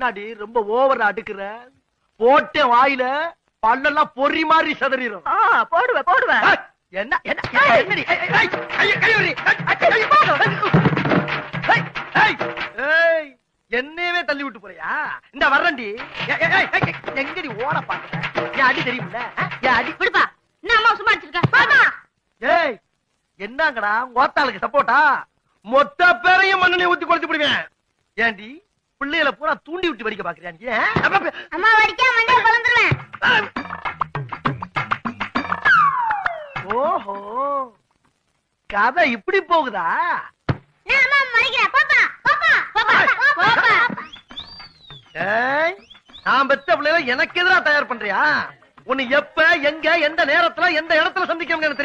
என்னாடி ரொம்ப ஓவர் அடுக்குற? போட்டே வாயில பல்லெல்லாம் பொறி மாதிரி சதறிடும். போடுவேன். என்ன என்னடி? என்னவே தள்ளி விட்டு போறியா? இந்த வர்றண்டி. எங்கடி ஓட பாக்குற? என் அடி தெரியுமில்ல? என் அடி விடுப்பா. என்ன அம்மா சும்மா அடிச்சிருக்க? ஏய், என்னங்கடா ஓத்தாளுக்கு சப்போட்டா? மொத்த பேரையும் மண்ணெண்ணெய் ஊத்தி குறைச்சு போடுவேன். ஏண்டி பிள்ளைகளை பூரா தூண்டி விட்டு வடிக்க பாக்குறியா? அம்மா வடிக்க மண்டைய கலந்துருவேன். ஓஹோ, கதை இப்படி போகுதா? நான் அம்மா மறைக்கிறேன். ஏய், நான் பெத்த பிள்ளைகளை எனக்கு எதிரா தயார் பண்றியா? உன்னை எப்ப எங்க எந்த நேரத்துல எந்த இடத்துல சந்திக்க தெரியும்?